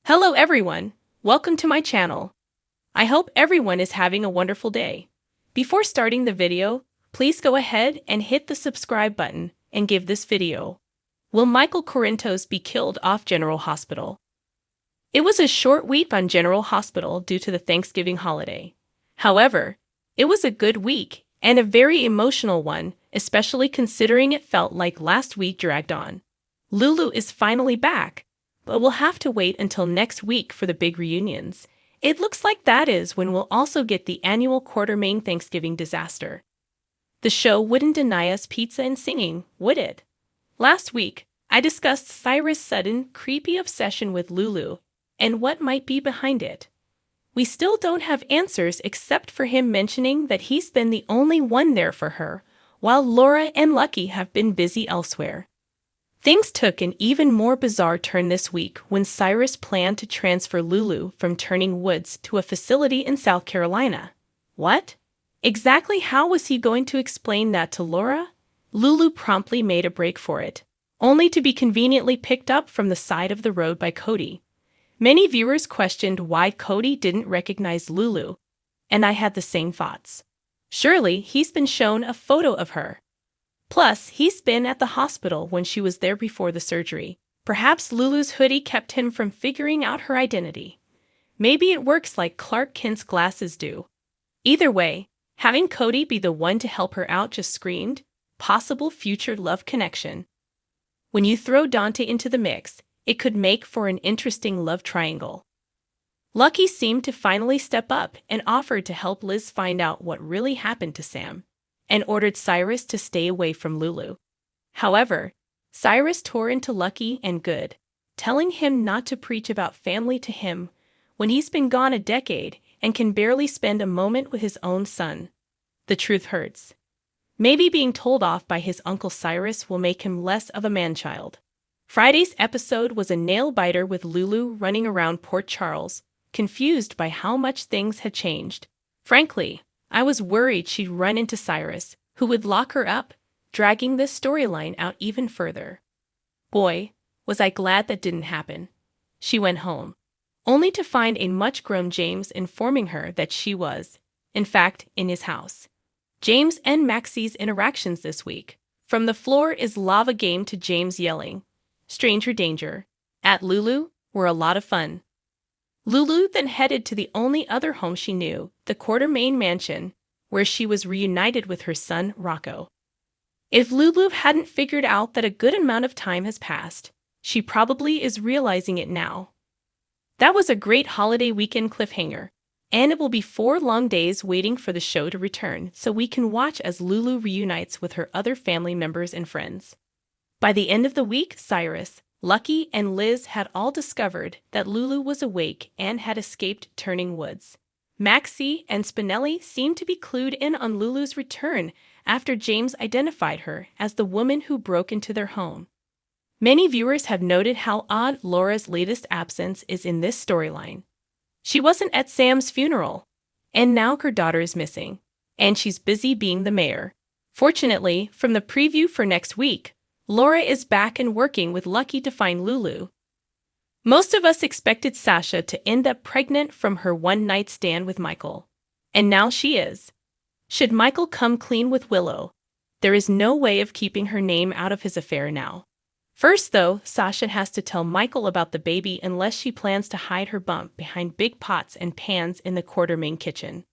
Hello everyone, welcome to my channel. I hope everyone is having a wonderful day. Before starting the video, please go ahead and hit the subscribe button and give this video. Will Michael Corinthos be killed off General Hospital? It was a short week on General Hospital due to the Thanksgiving holiday. However, it was a good week and a very emotional one, especially considering it felt like last week dragged on. Lulu is finally back, but we'll have to wait until next week for the big reunions. It looks like that is when we'll also get the annual Quartermain Thanksgiving disaster. The show wouldn't deny us pizza and singing, would it? Last week, I discussed Cyrus' sudden, creepy obsession with Lulu and what might be behind it. We still don't have answers except for him mentioning that he's been the only one there for her, while Laura and Lucky have been busy elsewhere. Things took an even more bizarre turn this week when Cyrus planned to transfer Lulu from Turning Woods to a facility in South Carolina. What? Exactly how was he going to explain that to Laura? Lulu promptly made a break for it, only to be conveniently picked up from the side of the road by Cody. Many viewers questioned why Cody didn't recognize Lulu, and I had the same thoughts. Surely he's been shown a photo of her. Plus, he's been at the hospital when she was there before the surgery. Perhaps Lulu's hoodie kept him from figuring out her identity. Maybe it works like Clark Kent's glasses do. Either way, having Cody be the one to help her out just screamed possible future love connection. When you throw Dante into the mix, it could make for an interesting love triangle. Lucky seemed to finally step up and offered to help Liz find out what really happened to Sam, and ordered Cyrus to stay away from Lulu. However, Cyrus tore into Lucky and Good, telling him not to preach about family to him when he's been gone a decade and can barely spend a moment with his own son. The truth hurts. Maybe being told off by his Uncle Cyrus will make him less of a man-child. Friday's episode was a nail-biter with Lulu running around Port Charles, confused by how much things had changed. Frankly, I was worried she'd run into Cyrus, who would lock her up, dragging this storyline out even further. Boy, was I glad that didn't happen. She went home, only to find a much-grown James informing her that she was, in fact, in his house. James and Maxie's interactions this week. From the floor is lava game to James yelling, "Stranger danger," at Lulu were a lot of fun. Lulu then headed to the only other home she knew, the Quartermain mansion, where she was reunited with her son, Rocco. If Lulu hadn't figured out that a good amount of time has passed, she probably is realizing it now. That was a great holiday weekend cliffhanger, and it will be 4 long days waiting for the show to return so we can watch as Lulu reunites with her other family members and friends. By the end of the week, Cyrus, Lucky, and Liz had all discovered that Lulu was awake and had escaped Turning Woods. Maxie and Spinelli seemed to be clued in on Lulu's return after James identified her as the woman who broke into their home. Many viewers have noted how odd Laura's latest absence is in this storyline. She wasn't at Sam's funeral, and now her daughter is missing, and she's busy being the mayor. Fortunately, from the preview for next week, Laura is back and working with Lucky to find Lulu. Most of us expected Sasha to end up pregnant from her one-night stand with Michael, and now she is. Should Michael come clean with Willow, there is no way of keeping her name out of his affair now. First, though, Sasha has to tell Michael about the baby unless she plans to hide her bump behind big pots and pans in the Quartermain kitchen.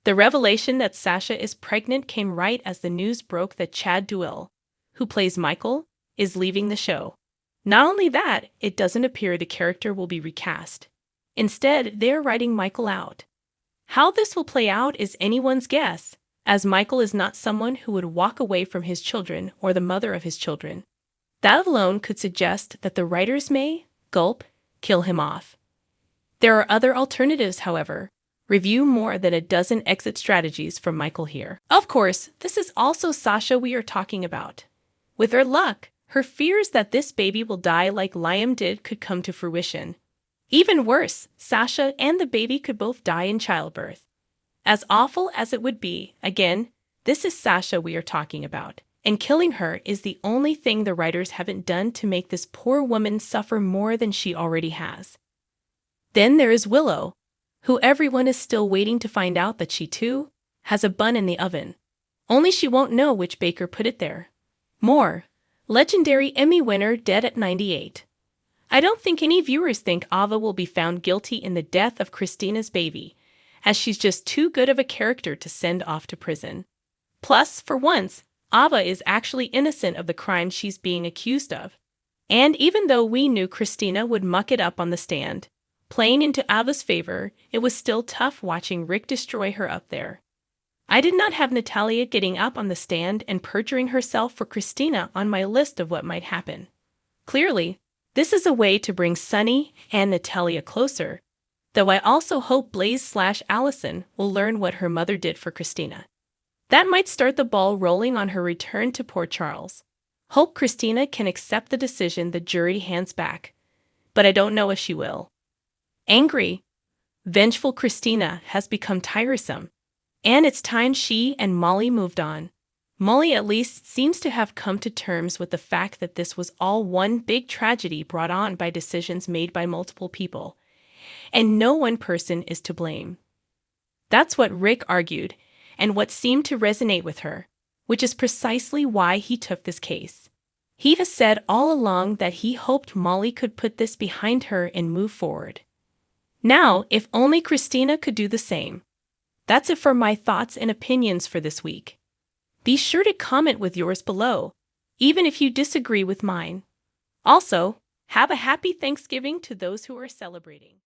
The revelation that Sasha is pregnant came right as the news broke that Chad Duell, who plays Michael, is leaving the show. Not only that, it doesn't appear the character will be recast. Instead, they're writing Michael out. How this will play out is anyone's guess, as Michael is not someone who would walk away from his children or the mother of his children. That alone could suggest that the writers may, kill him off. There are other alternatives, however. Review more than a dozen exit strategies from Michael here. Of course, this is also Sasha we are talking about. With her luck, her fears that this baby will die like Liam did could come to fruition. Even worse, Sasha and the baby could both die in childbirth. As awful as it would be, again, this is Sasha we are talking about, and killing her is the only thing the writers haven't done to make this poor woman suffer more than she already has. Then there is Willow, who everyone is still waiting to find out that she too has a bun in the oven. Only she won't know which baker put it there. More. Legendary Emmy winner dead at 98. I don't think any viewers think Ava will be found guilty in the death of Christina's baby, as she's just too good of a character to send off to prison. Plus, for once, Ava is actually innocent of the crime she's being accused of. And even though we knew Christina would muck it up on the stand, playing into Ava's favor, it was still tough watching Rick destroy her up there. I did not have Natalia getting up on the stand and perjuring herself for Christina on my list of what might happen. Clearly, this is a way to bring Sunny and Natalia closer, though I also hope Blaze/Allison will learn what her mother did for Christina. That might start the ball rolling on her return to Port Charles. Hope Christina can accept the decision the jury hands back, but I don't know if she will. Angry, vengeful Christina has become tiresome, and it's time she and Molly moved on. Molly at least seems to have come to terms with the fact that this was all one big tragedy brought on by decisions made by multiple people, and no one person is to blame. That's what Rick argued, and what seemed to resonate with her, which is precisely why he took this case. He has said all along that he hoped Molly could put this behind her and move forward. Now, if only Christina could do the same. That's it for my thoughts and opinions for this week. Be sure to comment with yours below, even if you disagree with mine. Also, have a happy Thanksgiving to those who are celebrating.